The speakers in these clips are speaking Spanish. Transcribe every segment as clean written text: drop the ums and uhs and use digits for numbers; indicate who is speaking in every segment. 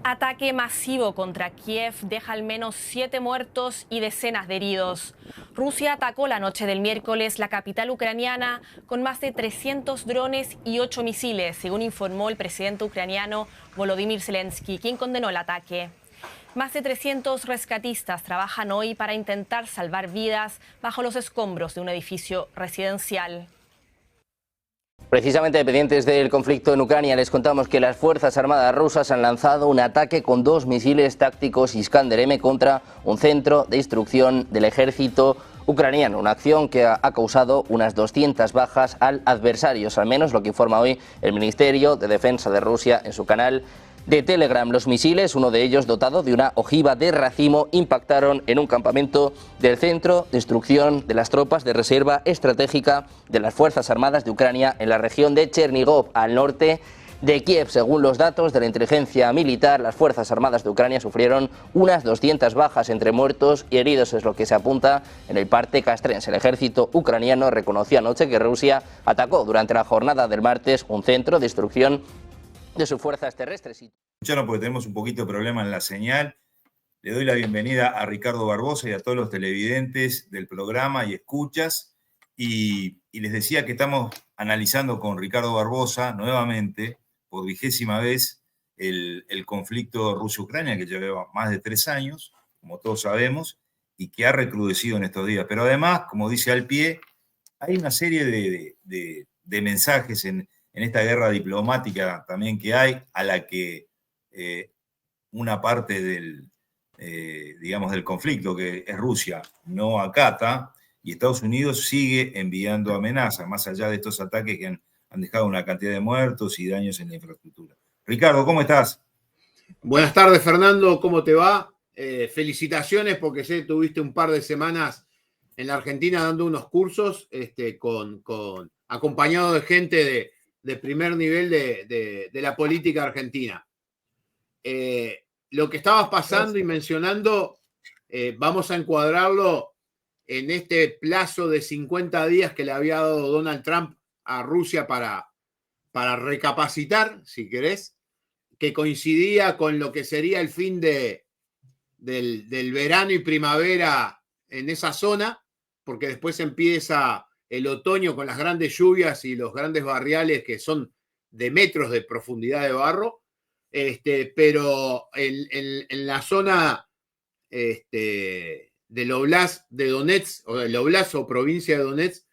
Speaker 1: Ataque masivo contra Kiev deja al menos 7 muertos y decenas de heridos. Rusia atacó la noche del miércoles la capital ucraniana con más de 300 drones y 8 misiles, según informó el presidente ucraniano Volodymyr Zelensky, quien condenó el ataque. Más de 300 rescatistas trabajan hoy para intentar salvar vidas bajo los escombros de un edificio residencial.
Speaker 2: Precisamente dependientes del conflicto en Ucrania, les contamos que las Fuerzas Armadas rusas han lanzado un ataque con 2 misiles tácticos Iskander-M contra un centro de instrucción del ejército ucraniano, una acción que ha causado unas 200 bajas al adversario, al menos lo que informa hoy el Ministerio de Defensa de Rusia en su canal de Telegram. Los misiles, uno de ellos dotado de una ojiva de racimo, impactaron en un campamento del Centro de Instrucción de las Tropas de Reserva Estratégica de las Fuerzas Armadas de Ucrania en la región de Chernigov, al norte de Kiev. Según los datos de la inteligencia militar, las Fuerzas Armadas de Ucrania sufrieron unas 200 bajas entre muertos y heridos, es lo que se apunta en el parte castrense. El ejército ucraniano reconoció anoche que Rusia atacó durante la jornada del martes un centro de instrucción de sus fuerzas terrestres.
Speaker 3: Escucharon porque tenemos un poquito de problema en la señal. Le doy la bienvenida a Ricardo Barbosa y a todos los televidentes del programa y escuchas. Y les decía que estamos analizando con Ricardo Barbosa nuevamente, por 20ª vez, el conflicto Rusia-Ucrania, que lleva más de 3 años, como todos sabemos, y que ha recrudecido en estos días. Pero además, como dice al pie, hay una serie de mensajes en esta guerra diplomática también que hay, a la que una parte digamos, del conflicto, que es Rusia, no acata, y Estados Unidos sigue enviando amenazas, más allá de estos ataques que han dejado una cantidad de muertos y daños en la infraestructura. Ricardo, ¿cómo estás?
Speaker 4: Buenas tardes, Fernando, ¿cómo te va? Felicitaciones porque sé que tuviste un par de semanas en la Argentina dando unos cursos acompañado de gente de primer nivel de la política argentina. Lo que estabas pasando y mencionando, vamos a encuadrarlo en este plazo de 50 días que le había dado Donald Trump a Rusia para recapacitar, si querés, que coincidía con lo que sería el fin del verano y primavera en esa zona, porque después empieza el otoño con las grandes lluvias y los grandes barriales que son de metros de profundidad de barro, pero en la zona del Oblast de Donetsk, o del Oblast o provincia de Donetsk,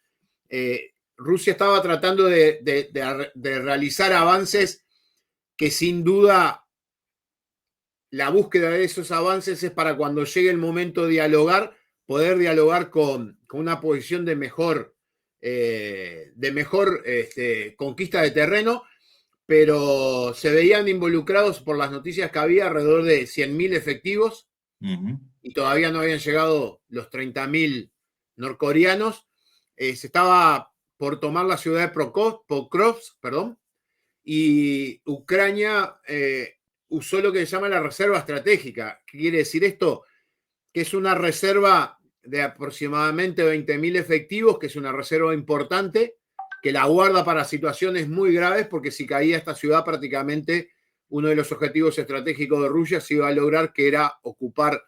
Speaker 4: Rusia estaba tratando de realizar avances que sin duda la búsqueda de esos avances es para cuando llegue el momento de dialogar, poder dialogar con una posición de mejor conquista de terreno, pero se veían involucrados por las noticias que había alrededor de 100.000 efectivos y todavía no habían llegado los 30.000 norcoreanos. Se estaba por tomar la ciudad de Pokrovsk, y Ucrania usó lo que se llama la reserva estratégica. ¿Qué quiere decir esto? Que es una reserva de aproximadamente 20.000 efectivos, que es una reserva importante, que la guarda para situaciones muy graves, porque si caía esta ciudad, prácticamente uno de los objetivos estratégicos de Rusia se iba a lograr, que era ocupar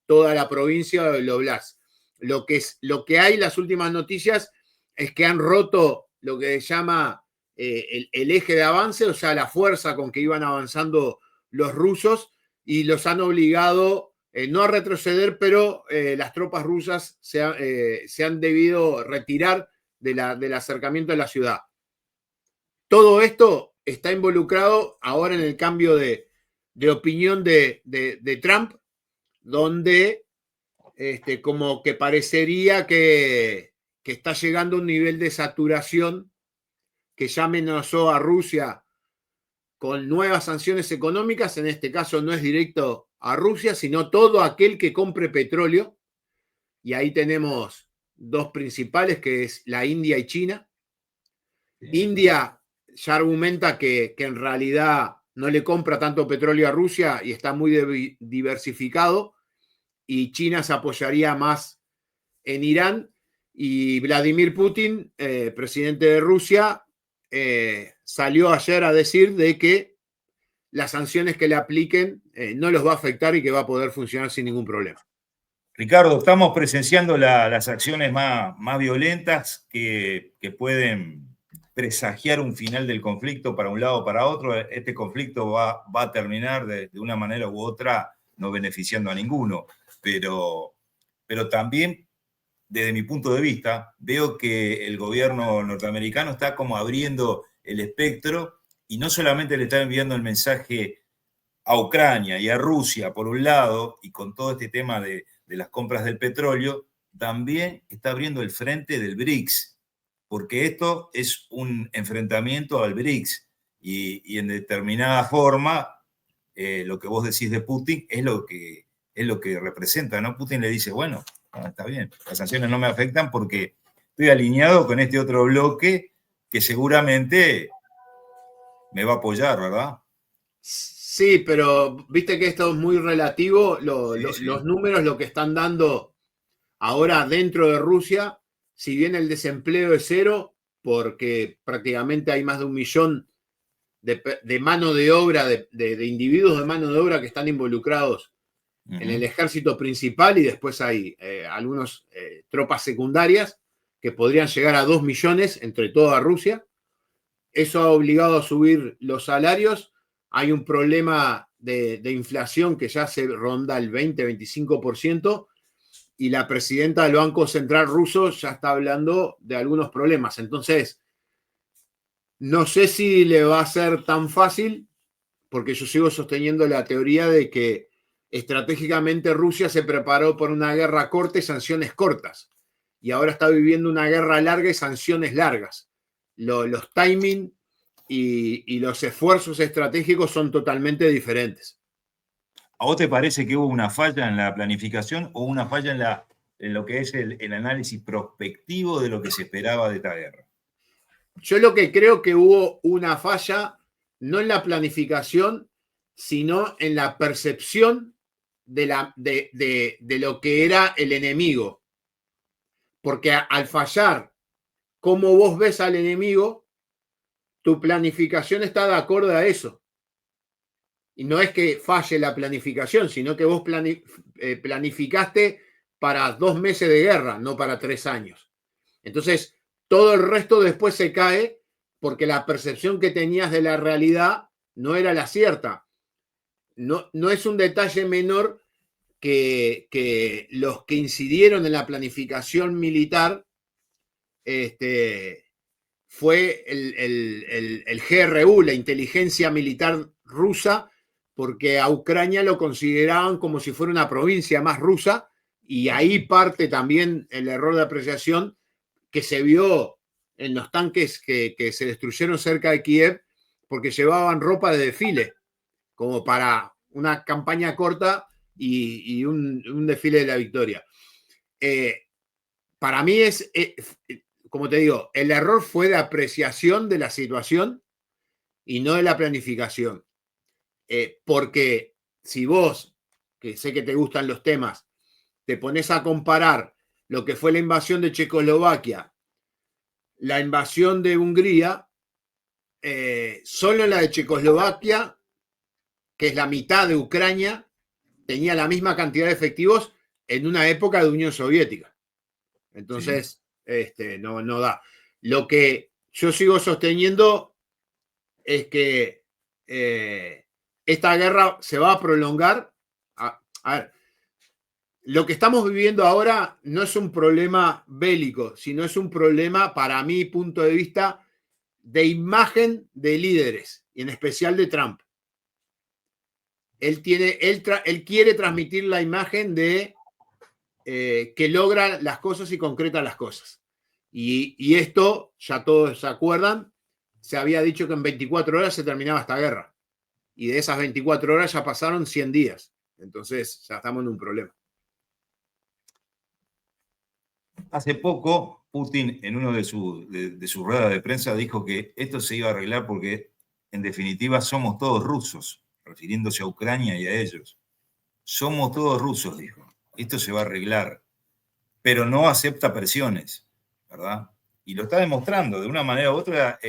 Speaker 4: toda la provincia del Oblast. Lo que hay, las últimas noticias, es que han roto lo que se llama el eje de avance, o sea, la fuerza con que iban avanzando los rusos, y los han obligado no a retroceder, pero las tropas rusas se han debido retirar del acercamiento de la ciudad. Todo esto está involucrado ahora en el cambio de opinión de Trump, donde como que parecería que está llegando a un nivel de saturación que ya amenazó a Rusia con nuevas sanciones económicas. En este caso no es directo a Rusia, sino todo aquel que compre petróleo. Y ahí tenemos dos principales, que es la India y China. India ya argumenta que en realidad no le compra tanto petróleo a Rusia y está muy diversificado, y China se apoyaría más en Irán. Y Vladimir Putin, presidente de Rusia, salió ayer a decir de que las sanciones que le apliquen no los va a afectar y que va a poder funcionar sin ningún problema.
Speaker 3: Ricardo, estamos presenciando las acciones más violentas que pueden presagiar un final del conflicto para un lado o para otro. Este conflicto va a terminar de una manera u otra no beneficiando a ninguno, pero también, desde mi punto de vista, veo que el gobierno norteamericano está como abriendo el espectro y no solamente le está enviando el mensaje a Ucrania y a Rusia, por un lado, y con todo este tema de las compras del petróleo, también está abriendo el frente del BRICS, porque esto es un enfrentamiento al BRICS y en determinada forma lo que vos decís de Putin es lo que representa, ¿no? Putin le dice, bueno, está bien, las sanciones no me afectan porque estoy alineado con este otro bloque que seguramente me va a apoyar, ¿verdad?
Speaker 4: Sí, pero viste que esto es muy relativo.
Speaker 3: Sí.
Speaker 4: Los números, lo que están dando ahora dentro de Rusia, si bien el desempleo es cero, porque prácticamente hay más de 1 millón de mano de obra, de individuos de mano de obra que están involucrados en el ejército principal, y después hay algunas tropas secundarias que podrían llegar a 2 millones entre toda Rusia. Eso ha obligado a subir los salarios. Hay un problema de inflación que ya se ronda el 20-25%, y la presidenta del Banco Central ruso ya está hablando de algunos problemas. Entonces, no sé si le va a ser tan fácil, porque yo sigo sosteniendo la teoría de que estratégicamente Rusia se preparó por una guerra corta y sanciones cortas, y ahora está viviendo una guerra larga y sanciones largas. Los timing y los esfuerzos estratégicos son totalmente diferentes.
Speaker 3: ¿A vos te parece que hubo una falla en la planificación o una falla en lo que es el análisis prospectivo de lo que se esperaba de esta guerra?
Speaker 4: Yo lo que creo que hubo una falla, no en la planificación, sino en la percepción de lo que era el enemigo. Porque al fallar cómo vos ves al enemigo, tu planificación está de acuerdo a eso. Y no es que falle la planificación, sino que vos planificaste para 2 meses de guerra, no para 3 años. Entonces, todo el resto después se cae porque la percepción que tenías de la realidad no era la cierta. No es un detalle menor que los que incidieron en la planificación militar fue el GRU, la inteligencia militar rusa, porque a Ucrania lo consideraban como si fuera una provincia más rusa, y ahí parte también el error de apreciación que se vio en los tanques que se destruyeron cerca de Kiev, porque llevaban ropa de desfile, como para una campaña corta y un desfile de la victoria. Para mí como te digo, el error fue de apreciación de la situación y no de la planificación. Porque si vos, que sé que te gustan los temas, te pones a comparar lo que fue la invasión de Checoslovaquia, la invasión de Hungría, solo la de Checoslovaquia, que es la mitad de Ucrania, tenía la misma cantidad de efectivos en una época de Unión Soviética. Entonces, sí, no da. Lo que yo sigo sosteniendo es que esta guerra se va a prolongar. A ver, lo que estamos viviendo ahora no es un problema bélico, sino es un problema, para mi punto de vista, de imagen de líderes, y en especial de Trump. Él quiere transmitir la imagen de que logra las cosas y concreta las cosas. Y esto, ya todos se acuerdan, se había dicho que en 24 horas se terminaba esta guerra. Y de esas 24 horas ya pasaron 100 días. Entonces ya estamos en un problema.
Speaker 3: Hace poco, Putin, en uno de sus ruedas de prensa, dijo que esto se iba a arreglar porque, en definitiva, somos todos rusos, refiriéndose a Ucrania y a ellos. Somos todos rusos, dijo. Esto se va a arreglar, pero no acepta presiones, ¿verdad? Y lo está demostrando. De una manera u otra,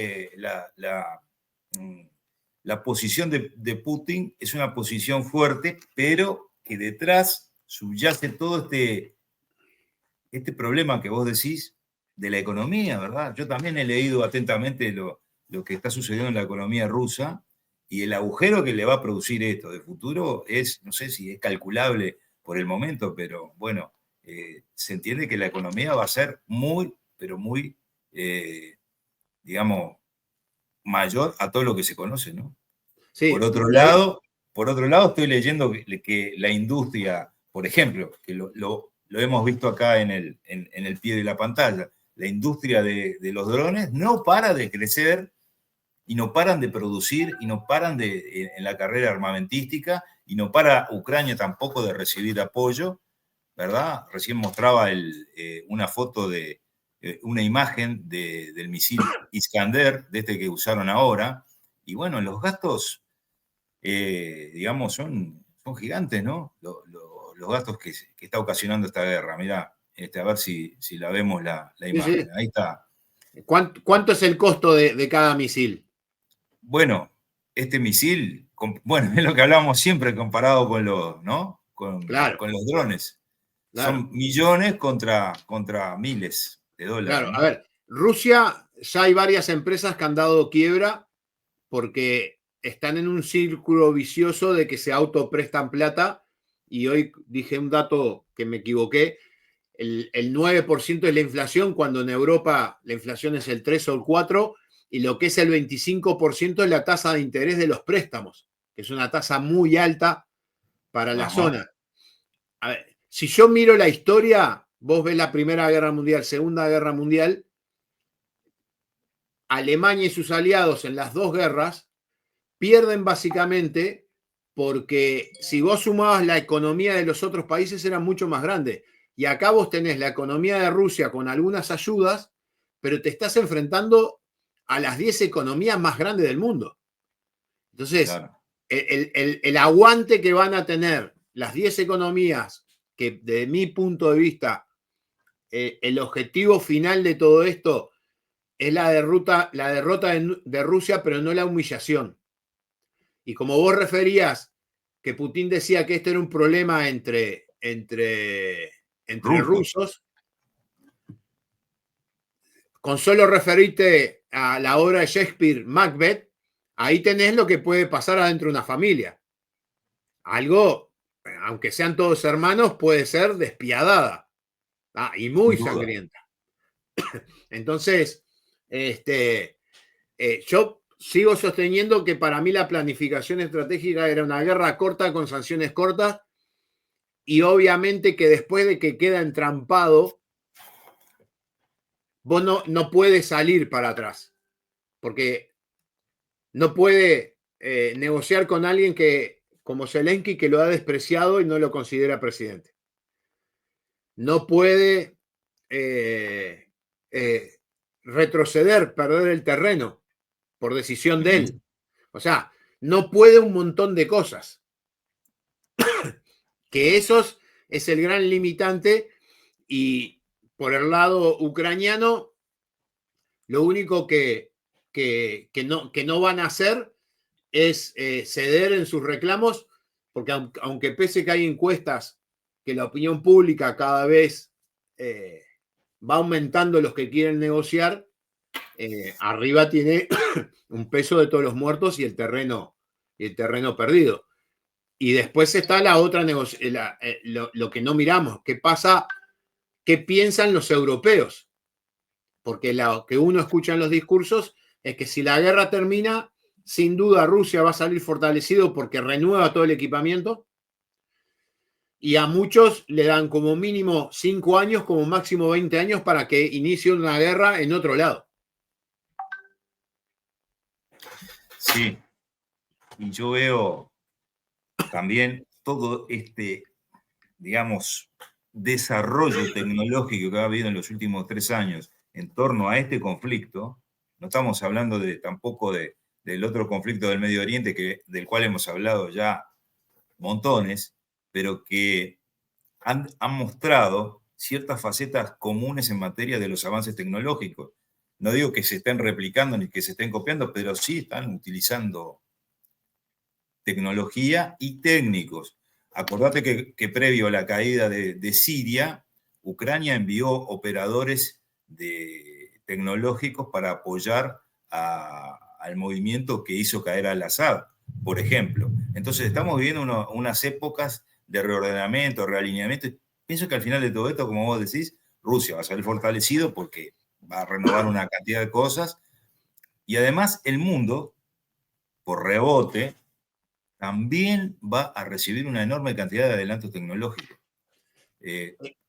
Speaker 3: la posición de Putin es una posición fuerte, pero que detrás subyace todo este problema que vos decís de la economía, ¿verdad? Yo también he leído atentamente lo que está sucediendo en la economía rusa, y el agujero que le va a producir esto de futuro es, no sé si es calculable por el momento, pero bueno, se entiende que la economía va a ser muy, pero muy, digamos, mayor a todo lo que se conoce, ¿no?
Speaker 4: Sí,
Speaker 3: por otro lado, estoy leyendo que la industria, por ejemplo, que lo hemos visto acá en el pie de la pantalla, la industria de los drones no para de crecer y no paran de producir y no paran en la carrera armamentística, y no para Ucrania tampoco de recibir apoyo, ¿verdad? Recién mostraba una foto una imagen del misil Iskander, de este que usaron ahora, y bueno, los gastos, digamos, son gigantes, ¿no? Los gastos que está ocasionando esta guerra. Mirá, a ver si la vemos la imagen.
Speaker 4: Sí.
Speaker 3: Ahí está.
Speaker 4: ¿Cuánto es el costo de cada misil?
Speaker 3: Bueno, este misil, bueno, es lo que hablábamos siempre comparado con ¿no?
Speaker 4: Claro,
Speaker 3: con los drones.
Speaker 4: claro.
Speaker 3: Son millones contra miles de dólares.
Speaker 4: Claro,
Speaker 3: ¿no?
Speaker 4: a ver, Rusia, ya hay varias empresas que han dado quiebra porque están en un círculo vicioso de que se autoprestan plata, y hoy dije un dato que me equivoqué, el 9% es la inflación, cuando en Europa la inflación es el 3 o el 4, y lo que es el 25% es la tasa de interés de los préstamos, que es una tasa muy alta para la zona. A ver, si yo miro la historia, vos ves la Primera Guerra Mundial, Segunda Guerra Mundial, Alemania y sus aliados en las dos guerras pierden básicamente porque si vos sumabas la economía de los otros países era mucho más grande. Y acá vos tenés la economía de Rusia con algunas ayudas, pero te estás enfrentando a las 10 economías más grandes del mundo. Entonces, claro, el aguante que van a tener las 10 economías, que de mi punto de vista, el objetivo final de todo esto es la derrota de Rusia, pero no la humillación. Y como vos referías, que Putin decía que este era un problema entre rusos, con solo referirte a la obra de Shakespeare, Macbeth, ahí tenés lo que puede pasar adentro de una familia. Algo, aunque sean todos hermanos, puede ser despiadada y muy sangrienta. Entonces, yo sigo sosteniendo que para mí la planificación estratégica era una guerra corta con sanciones cortas, y obviamente que después de que queda entrampado, vos no puedes salir para atrás, porque no puede negociar con alguien como Zelensky, que lo ha despreciado y no lo considera presidente. No puede retroceder, perder el terreno por decisión de él. O sea, no puede un montón de cosas. Que eso es el gran limitante, y por el lado ucraniano, lo único que no van a hacer es ceder en sus reclamos, porque aunque pese que hay encuestas que la opinión pública cada vez va aumentando los que quieren negociar, arriba tiene un peso de todos los muertos y el terreno perdido. Y después está la otra lo que no miramos, qué pasa, qué piensan los europeos. Porque lo que uno escucha en los discursos es que si la guerra termina, sin duda Rusia va a salir fortalecido porque renueva todo el equipamiento, y a muchos le dan como mínimo 5 años, como máximo 20 años para que inicie una guerra en otro lado.
Speaker 3: Sí, y yo veo también todo digamos, desarrollo tecnológico que ha habido en los últimos 3 años en torno a este conflicto. No estamos hablando tampoco del otro conflicto del Medio Oriente, del cual hemos hablado ya montones, pero que han mostrado ciertas facetas comunes en materia de los avances tecnológicos. No digo que se estén replicando ni que se estén copiando, pero sí están utilizando tecnología y técnicos. Acordate que previo a la caída de Siria, Ucrania envió operadores tecnológicos para apoyar al movimiento que hizo caer al Assad, por ejemplo. Entonces estamos viviendo unas épocas de reordenamiento, realineamiento. Pienso que al final de todo esto, como vos decís, Rusia va a salir fortalecido porque va a renovar una cantidad de cosas. Y además el mundo, por rebote, también va a recibir una enorme cantidad de adelantos tecnológicos.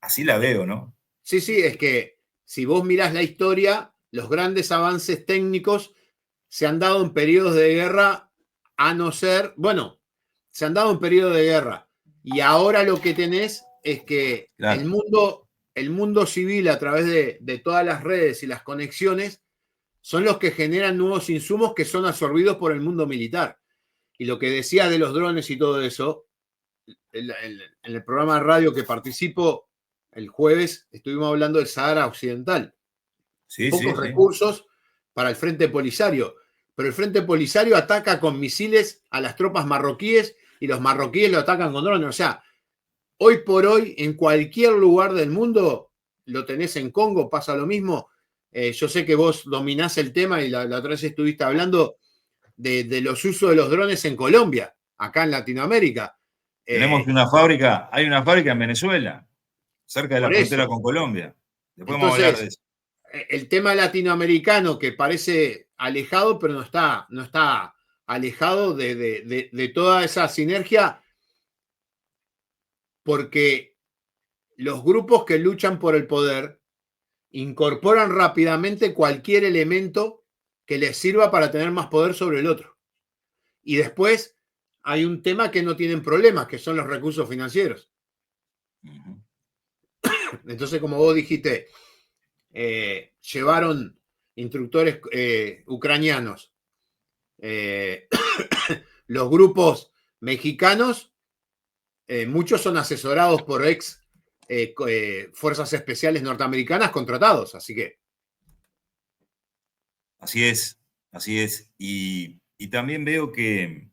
Speaker 3: Así la veo, ¿no?
Speaker 4: Sí, es que si vos mirás la historia, los grandes avances técnicos se han dado en periodos de guerra, a no ser, bueno, se han dado en periodos de guerra. Y ahora lo que tenés es que claro, el mundo civil, a través de todas las redes y las conexiones, son los que generan nuevos insumos que son absorbidos por el mundo militar. Y lo que decías de los drones y todo eso, en el programa de radio que participo el jueves, estuvimos hablando del Sahara Occidental. Pocos recursos para el Frente Polisario, pero el Frente Polisario ataca con misiles a las tropas marroquíes y los marroquíes lo atacan con drones. O sea, hoy por hoy, en cualquier lugar del mundo, lo tenés en Congo, pasa lo mismo. Yo sé que vos dominás el tema y la otra vez estuviste hablando de los usos de los drones en Colombia, acá en Latinoamérica.
Speaker 3: Tenemos una fábrica, hay una fábrica en Venezuela, cerca de la frontera con Colombia. Después vamos a hablar de eso.
Speaker 4: El tema latinoamericano que parece alejado, pero no está alejado de toda esa sinergia, porque los grupos que luchan por el poder incorporan rápidamente cualquier elemento que les sirva para tener más poder sobre el otro. Y después hay un tema que no tienen problemas, que son los recursos financieros. Entonces, como vos dijiste, llevaron instructores ucranianos. Los grupos mexicanos, muchos son asesorados por ex fuerzas especiales norteamericanas contratados, así que.
Speaker 3: Así es. Y también veo que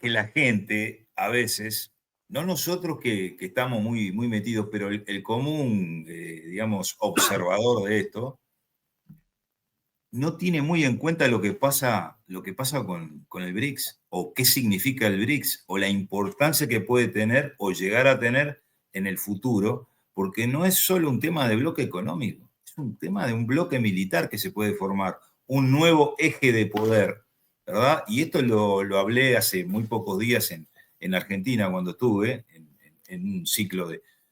Speaker 3: la gente, a veces, no nosotros que estamos muy metidos, pero el común, digamos, observador de esto, no tiene muy en cuenta lo que pasa con el BRICS, o qué significa el BRICS, o la importancia que puede tener o llegar a tener en el futuro, porque no es solo un tema de bloque económico, es un tema de un bloque militar que se puede formar, un nuevo eje de poder, ¿verdad? Y esto lo hablé hace muy pocos días en Argentina cuando estuve en un ciclo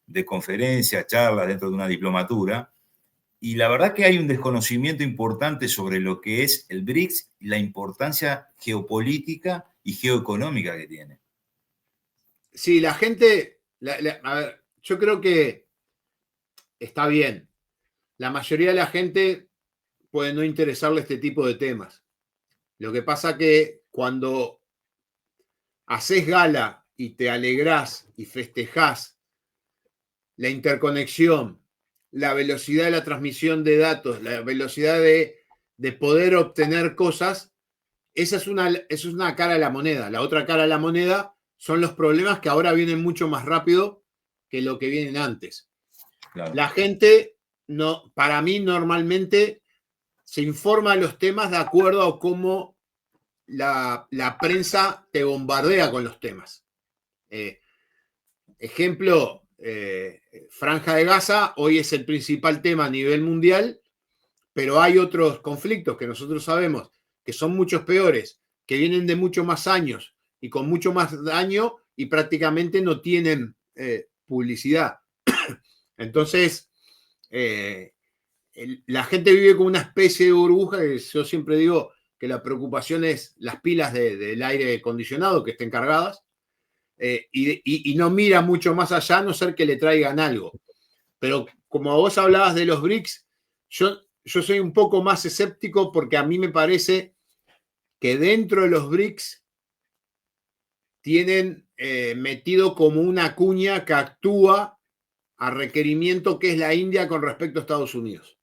Speaker 3: de conferencias, charlas dentro de una diplomatura. Y la verdad que hay un desconocimiento importante sobre lo que es el BRICS y la importancia geopolítica y geoeconómica que tiene.
Speaker 4: Sí, la gente, a ver, yo creo que está bien. La mayoría de la gente puede no interesarle este tipo de temas. Lo que pasa que cuando haces gala y te alegrás y festejás la interconexión, la velocidad de la transmisión de datos, la velocidad de poder obtener cosas, esa es una cara de la moneda. La otra cara de la moneda son los problemas que ahora vienen mucho más rápido que lo que vienen antes. Claro. La gente, no, para mí, normalmente se informa de los temas de acuerdo a cómo la prensa te bombardea con los temas. Ejemplo, Franja de Gaza hoy es el principal tema a nivel mundial, pero hay otros conflictos que nosotros sabemos que son muchos peores, que vienen de muchos más años y con mucho más daño y prácticamente no tienen publicidad. Entonces, la gente vive con una especie de burbuja, que yo siempre digo que la preocupación es las pilas del aire acondicionado que estén cargadas, y no mira mucho más allá, a no ser que le traigan algo. Pero como vos hablabas de los BRICS, yo soy un poco más escéptico porque a mí me parece que dentro de los BRICS tienen metido como una cuña que actúa a requerimiento que es la India con respecto a Estados Unidos.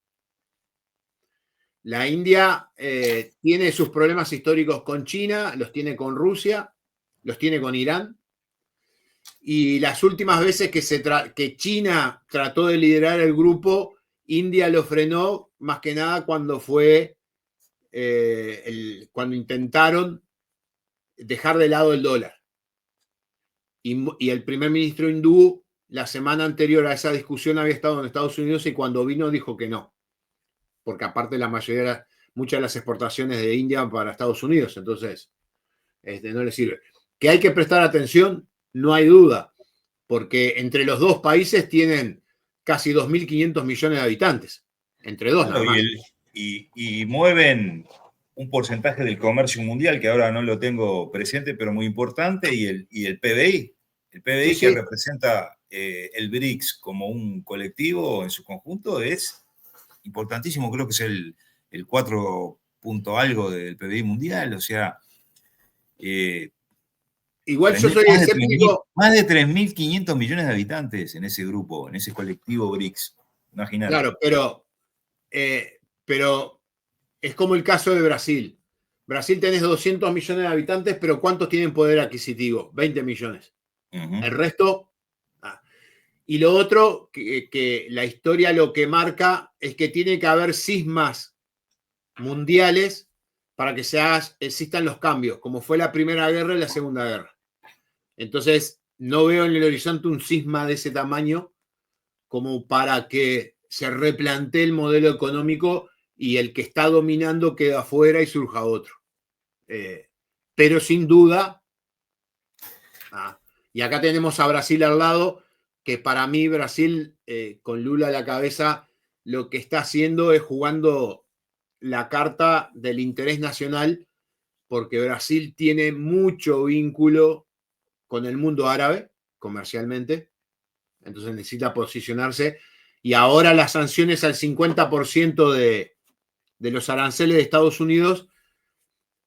Speaker 4: La India tiene sus problemas históricos con China, los tiene con Rusia, los tiene con Irán. Y las últimas veces que China trató de liderar el grupo, India lo frenó más que nada cuando cuando intentaron dejar de lado el dólar. Y el primer ministro hindú, la semana anterior a esa discusión, había estado en Estados Unidos y cuando vino dijo que no. Porque aparte muchas de las exportaciones de India van para Estados Unidos, entonces no le sirve. Que hay que prestar atención, no hay duda, porque entre los dos países tienen casi 2.500 millones de habitantes, entre dos nada más.
Speaker 3: Y mueven un porcentaje del comercio mundial, que ahora no lo tengo presente, pero muy importante, y el PBI. El PBI que representa el BRICS como un colectivo en su conjunto es importantísimo, creo que es el 4 punto algo del PBI mundial, o sea...
Speaker 4: igual yo soy escéptico.
Speaker 3: Más de 3.500 millones de habitantes en ese grupo, en ese colectivo BRICS. Imagínate.
Speaker 4: Claro, pero es como el caso de Brasil. Brasil tenés 200 millones de habitantes, pero ¿cuántos tienen poder adquisitivo? 20 millones. El resto... Y lo otro, que la historia lo que marca es que tiene que haber cismas mundiales para que existan los cambios, como fue la Primera Guerra y la Segunda Guerra. Entonces, no veo en el horizonte un cisma de ese tamaño como para que se replantee el modelo económico y el que está dominando queda afuera y surja otro. Pero sin duda, y acá tenemos a Brasil al lado, que para mí Brasil, con Lula a la cabeza, lo que está haciendo es jugando la carta del interés nacional, porque Brasil tiene mucho vínculo con el mundo árabe, comercialmente, entonces necesita posicionarse, y ahora las sanciones al 50% de los aranceles de Estados Unidos,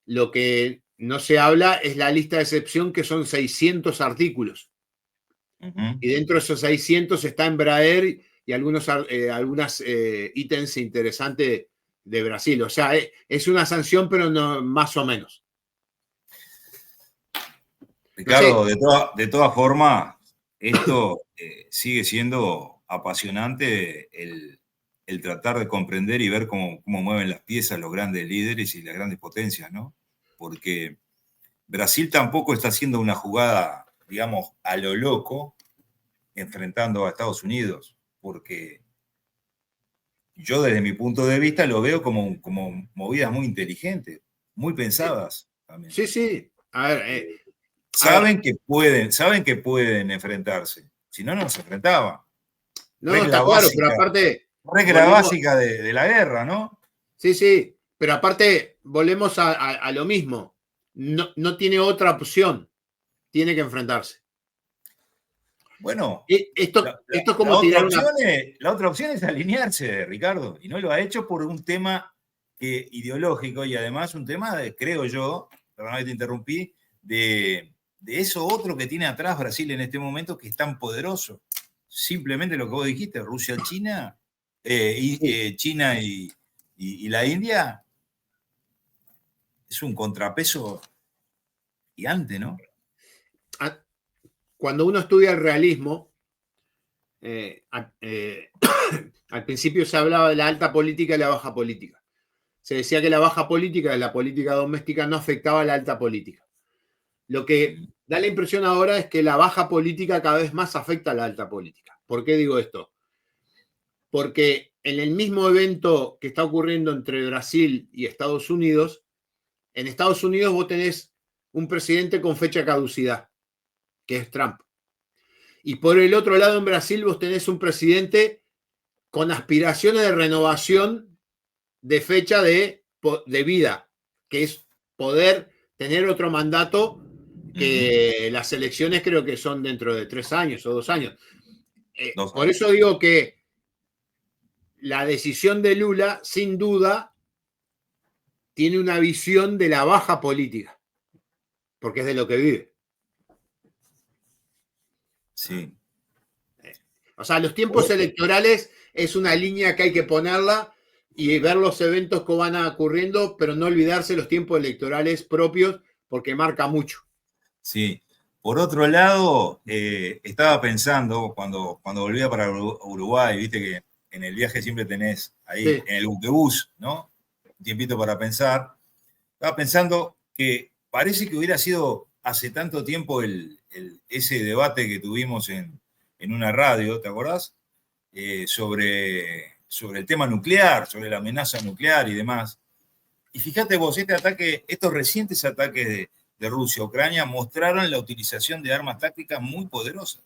Speaker 4: lo que no se habla es la lista de excepción, que son 600 artículos. Y dentro de esos 600 está Embraer y algunos ítems interesantes de Brasil. O sea, es una sanción, pero no, más o menos.
Speaker 3: Ricardo, de todas formas, esto sigue siendo apasionante el tratar de comprender y ver cómo mueven las piezas los grandes líderes y las grandes potencias, ¿no? Porque Brasil tampoco está haciendo una jugada, digamos, a lo loco, enfrentando a Estados Unidos, porque yo desde mi punto de vista lo veo como movidas muy inteligentes, muy pensadas también.
Speaker 4: Sí. A ver,
Speaker 3: saben que pueden enfrentarse, si no, no se enfrentaban.
Speaker 4: No, está claro, pero aparte...
Speaker 3: Regla básica de la guerra, ¿no?
Speaker 4: Sí, pero aparte volvemos a lo mismo. No tiene otra opción, tiene que enfrentarse.
Speaker 3: Bueno,
Speaker 4: esto es como
Speaker 3: la otra opción es alinearse, Ricardo, y no lo ha hecho por un tema ideológico y además un tema, creo yo, perdóname que te interrumpí, de eso otro que tiene atrás Brasil en este momento, que es tan poderoso. Simplemente lo que vos dijiste, Rusia, China, China y la India, es un contrapeso gigante, ¿no?
Speaker 4: Cuando uno estudia el realismo, al principio se hablaba de la alta política y la baja política. Se decía que la baja política, la política doméstica, no afectaba a la alta política. Lo que da la impresión ahora es que la baja política cada vez más afecta a la alta política. ¿Por qué digo esto? Porque en el mismo evento que está ocurriendo entre Brasil y Estados Unidos, en Estados Unidos vos tenés un presidente con fecha de caducidad, que es Trump. Y por el otro lado, en Brasil, vos tenés un presidente con aspiraciones de renovación de fecha de vida, que es poder tener otro mandato, que las elecciones creo que son dentro de 3 años o 2 años. Por eso digo que la decisión de Lula, sin duda, tiene una visión de la baja política, porque es de lo que vive.
Speaker 3: Sí.
Speaker 4: O sea, los tiempos electorales es una línea que hay que ponerla, y ver los eventos que van ocurriendo, pero no olvidarse los tiempos electorales propios, porque marca mucho.
Speaker 3: Sí. Por otro lado, estaba pensando, cuando volvía para Uruguay, viste que en el viaje siempre tenés ahí, sí, en el buquebús, ¿no? Un tiempito para pensar. Estaba pensando que parece que hubiera sido hace tanto tiempo ese debate que tuvimos en una radio, ¿te acordás? Sobre el tema nuclear, sobre la amenaza nuclear y demás. Y fíjate vos, estos recientes ataques de Rusia a Ucrania mostraron la utilización de armas tácticas muy poderosas.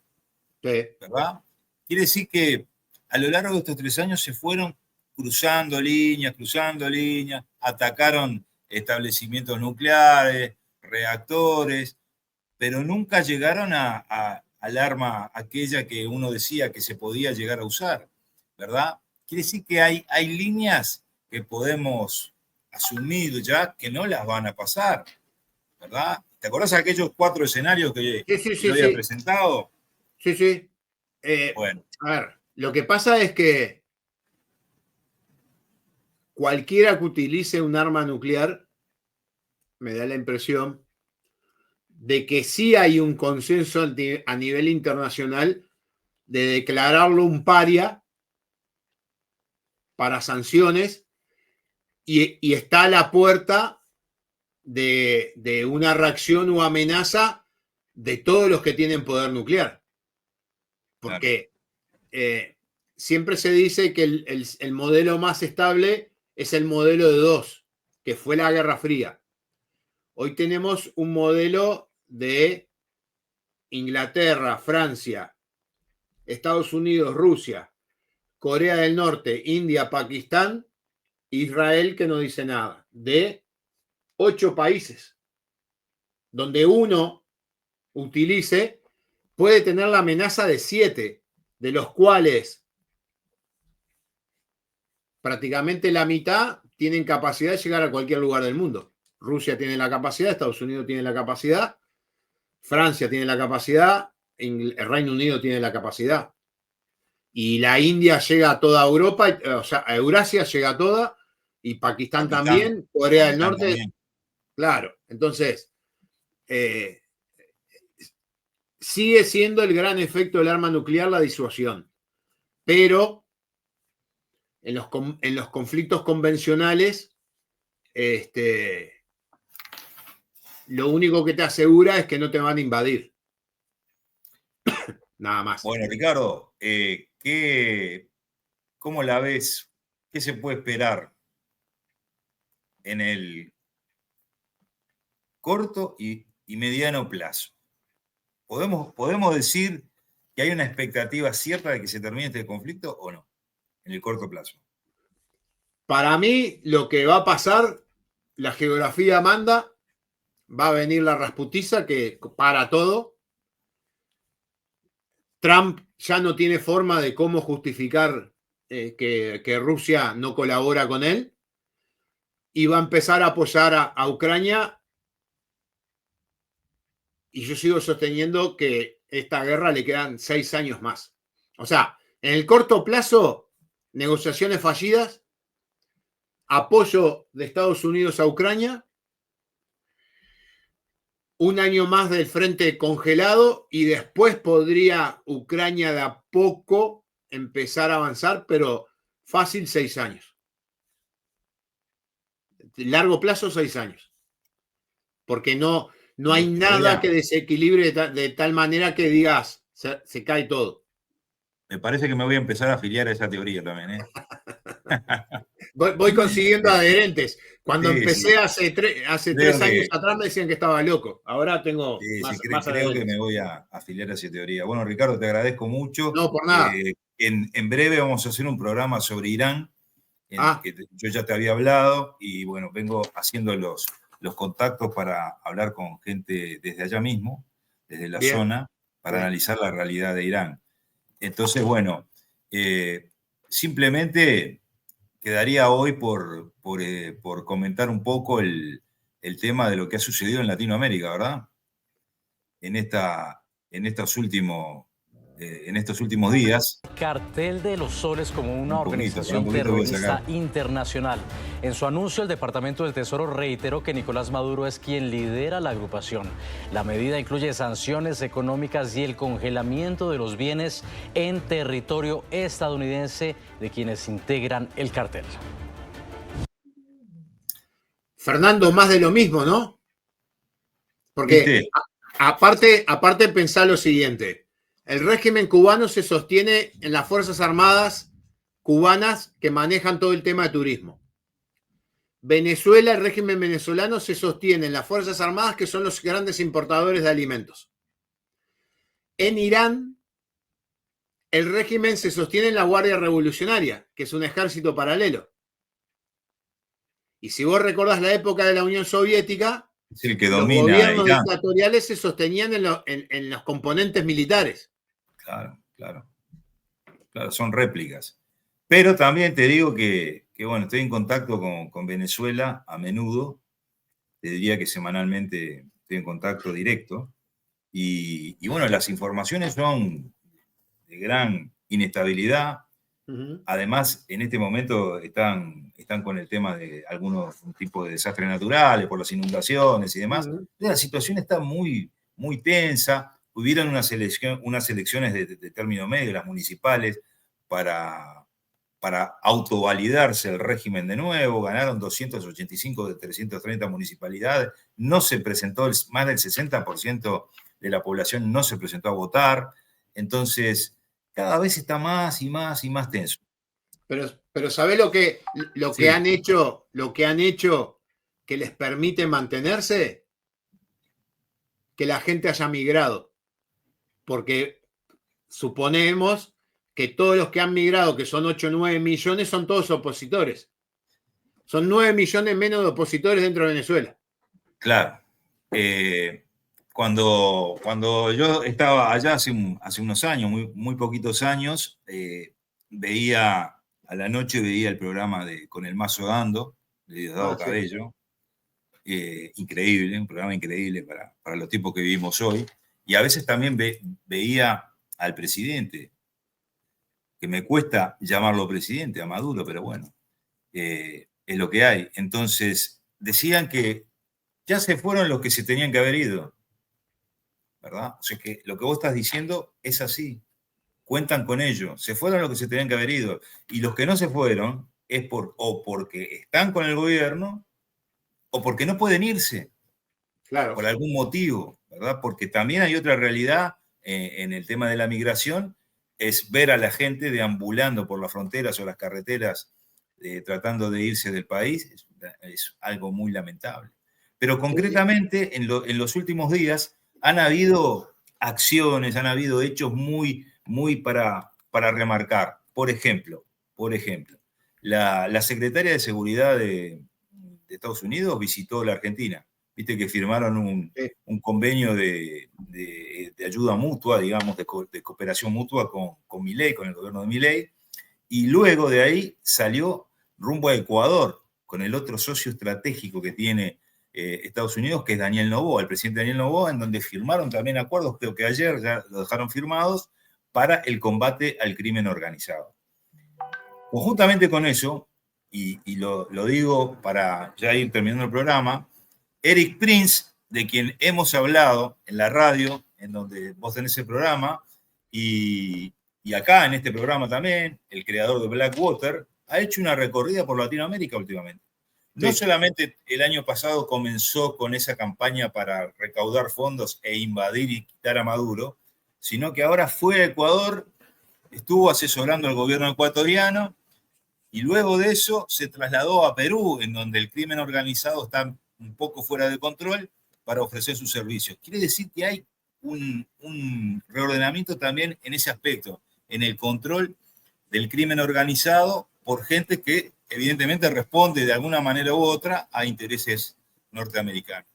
Speaker 3: Sí. ¿Verdad? Quiere decir que a lo largo de estos 3 años se fueron cruzando líneas, atacaron establecimientos nucleares, reactores, pero nunca llegaron al arma aquella que uno decía que se podía llegar a usar, ¿verdad? Quiere decir que hay líneas que podemos asumir ya que no las van a pasar, ¿verdad? ¿Te acordás de aquellos 4 escenarios que yo había presentado?
Speaker 4: Sí, sí.
Speaker 3: Bueno.
Speaker 4: A ver, lo que pasa es que cualquiera que utilice un arma nuclear, me da la impresión de que sí hay un consenso a nivel internacional de declararlo un paria para sanciones y está a la puerta de una reacción o amenaza de todos los que tienen poder nuclear. Porque siempre se dice que el modelo más estable es el modelo de 2, que fue la Guerra Fría. Hoy tenemos un modelo de Inglaterra, Francia, Estados Unidos, Rusia, Corea del Norte, India, Pakistán, Israel, que no dice nada, de 8 países, donde uno utilice, puede tener la amenaza de 7, de los cuales prácticamente la mitad tienen capacidad de llegar a cualquier lugar del mundo. Rusia tiene la capacidad, Estados Unidos tiene la capacidad, Francia tiene la capacidad, el Reino Unido tiene la capacidad. Y la India llega a toda Europa, o sea, a Eurasia llega a toda, y Pakistán también, Corea del Norte. También. Claro, entonces, sigue siendo el gran efecto del arma nuclear la disuasión. Pero en los conflictos convencionales, lo único que te asegura es que no te van a invadir. Nada más.
Speaker 3: Bueno, Ricardo, ¿cómo la ves? ¿Qué se puede esperar en el corto y mediano plazo? ¿Podemos decir que hay una expectativa cierta de que se termine este conflicto o no, en el corto plazo?
Speaker 4: Para mí, lo que va a pasar, la geografía manda, va a venir la Rasputiza que para todo. Trump ya no tiene forma de cómo justificar que Rusia no colabora con él y va a empezar a apoyar a Ucrania. Y yo sigo sosteniendo que esta guerra le quedan 6 años más. O sea, en el corto plazo, negociaciones fallidas, apoyo de Estados Unidos a Ucrania, un año más del frente congelado y después podría Ucrania de a poco empezar a avanzar, pero fácil 6 años. Largo plazo 6 años. Porque no hay nada que desequilibre de tal manera que digas, se cae todo.
Speaker 3: Me parece que me voy a empezar a afiliar a esa teoría también, ¿eh?
Speaker 4: Voy consiguiendo adherentes. Cuando empecé hace 3 años atrás me decían que estaba loco. Ahora tengo más
Speaker 3: creo que me voy a afiliar a esa teoría. Bueno, Ricardo, te agradezco mucho.
Speaker 4: No, por nada.
Speaker 3: En breve vamos a hacer un programa sobre Irán, que yo ya te había hablado, y bueno, vengo haciendo los contactos para hablar con gente desde allá mismo, desde la zona, para analizar la realidad de Irán. Entonces, bueno, simplemente quedaría hoy por comentar un poco el tema de lo que ha sucedido en Latinoamérica, ¿verdad? En estos últimos en estos últimos días.
Speaker 5: Cartel de los Soles como una organización terrorista internacional. En su anuncio, el Departamento del Tesoro reiteró que Nicolás Maduro es quien lidera la agrupación. La medida incluye sanciones económicas y el congelamiento de los bienes en territorio estadounidense de quienes integran el cartel.
Speaker 4: Fernando, más de lo mismo, ¿no? Porque aparte pensá lo siguiente. El régimen cubano se sostiene en las Fuerzas Armadas cubanas que manejan todo el tema de turismo. Venezuela, el régimen venezolano se sostiene en las Fuerzas Armadas que son los grandes importadores de alimentos. En Irán, el régimen se sostiene en la Guardia Revolucionaria, que es un ejército paralelo. Y si vos recordás la época de la Unión Soviética,
Speaker 3: es el que domina,
Speaker 4: los gobiernos dictatoriales se sostenían en los componentes militares.
Speaker 3: Claro, son réplicas. Pero también te digo que bueno, estoy en contacto con Venezuela a menudo, te diría que semanalmente estoy en contacto directo, y bueno, las informaciones son de gran inestabilidad. Además, en este momento están con el tema de algunos tipos de desastres naturales, por las inundaciones y demás. La situación está muy, muy tensa. Hubieron unas elecciones de término medio, las municipales, para autovalidarse el régimen de nuevo. Ganaron 285 de 330 municipalidades. No se presentó, más del 60% de la población no se presentó a votar. Entonces, cada vez está más y más y más tenso.
Speaker 4: Pero ¿sabés lo que han hecho que les permite mantenerse? Que la gente haya migrado. Porque suponemos que todos los que han migrado, que son 8 o 9 millones, son todos opositores. Son 9 millones menos de opositores dentro de Venezuela.
Speaker 3: Claro. Cuando yo estaba allá hace unos años, muy poquitos años, a la noche veía el programa con el Mazo Dando, de Diosdado Cabello. Increíble, un programa increíble para los tiempos que vivimos hoy. Y a veces también veía al presidente, que me cuesta llamarlo presidente, a Maduro, pero bueno, es lo que hay. Entonces, decían que ya se fueron los que se tenían que haber ido, ¿verdad? O sea que lo que vos estás diciendo es así. Cuentan con ello. Se fueron los que se tenían que haber ido. Y los que no se fueron es o porque están con el gobierno o porque no pueden irse.
Speaker 4: Claro.
Speaker 3: Por algún motivo, ¿verdad? Porque también hay otra realidad en el tema de la migración, es ver a la gente deambulando por las fronteras o las carreteras tratando de irse del país. Es algo muy lamentable. Pero concretamente, en los últimos días han habido acciones, han habido hechos muy para remarcar. Por ejemplo, la secretaria de Seguridad de Estados Unidos visitó la Argentina. Viste que firmaron un convenio de ayuda mutua, digamos, de cooperación mutua con Milei, con el gobierno de Milei, y luego de ahí salió rumbo a Ecuador, con el otro socio estratégico que tiene Estados Unidos, que es Daniel Noboa, el presidente Daniel Noboa, en donde firmaron también acuerdos, creo que ayer ya lo dejaron firmados, para el combate al crimen organizado. Conjuntamente con eso, y lo digo para ya ir terminando el programa, Eric Prince, de quien hemos hablado en la radio, en donde vos tenés el programa, y acá en este programa también, el creador de Blackwater, ha hecho una recorrida por Latinoamérica últimamente. No solamente el año pasado comenzó con esa campaña para recaudar fondos e invadir y quitar a Maduro, sino que ahora fue a Ecuador, estuvo asesorando al gobierno ecuatoriano, y luego de eso se trasladó a Perú, en donde el crimen organizado está un poco fuera de control, para ofrecer sus servicios. Quiere decir que hay un reordenamiento también en ese aspecto, en el control del crimen organizado por gente que evidentemente responde de alguna manera u otra a intereses norteamericanos.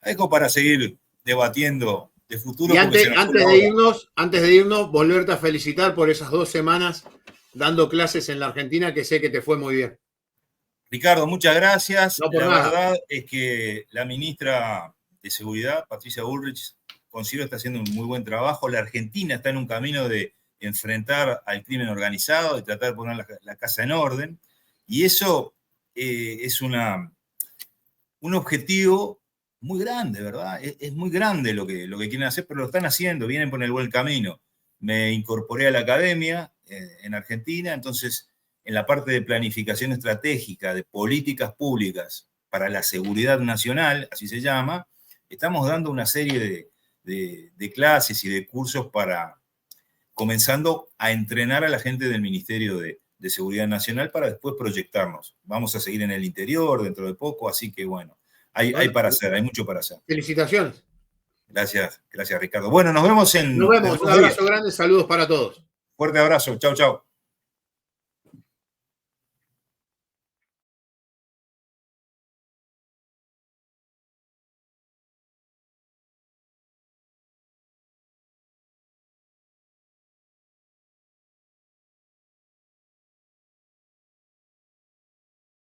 Speaker 3: Dejo para seguir debatiendo de futuro.
Speaker 4: Y antes de irnos, volverte a felicitar por esas 2 semanas dando clases en la Argentina, que sé que te fue muy bien.
Speaker 3: Ricardo, muchas gracias.
Speaker 4: No por
Speaker 3: la
Speaker 4: nada.
Speaker 3: verdad es que la ministra de Seguridad, Patricia Bullrich, considero está haciendo un muy buen trabajo. La Argentina está en un camino de enfrentar al crimen organizado, de tratar de poner la casa en orden, y eso es un objetivo muy grande, ¿verdad? Es muy grande lo que quieren hacer, pero lo están haciendo, vienen por el buen camino. Me incorporé a la academia en Argentina, entonces en la parte de planificación estratégica, de políticas públicas para la seguridad nacional, así se llama, estamos dando una serie de clases y de cursos comenzando a entrenar a la gente del Ministerio de Seguridad Nacional para después proyectarnos. Vamos a seguir en el interior dentro de poco, así que bueno, hay para hacer, hay mucho para hacer.
Speaker 4: Felicitaciones.
Speaker 3: Gracias Ricardo. Bueno, nos vemos
Speaker 4: un abrazo grande, saludos para todos.
Speaker 3: Fuerte abrazo, chau, chau.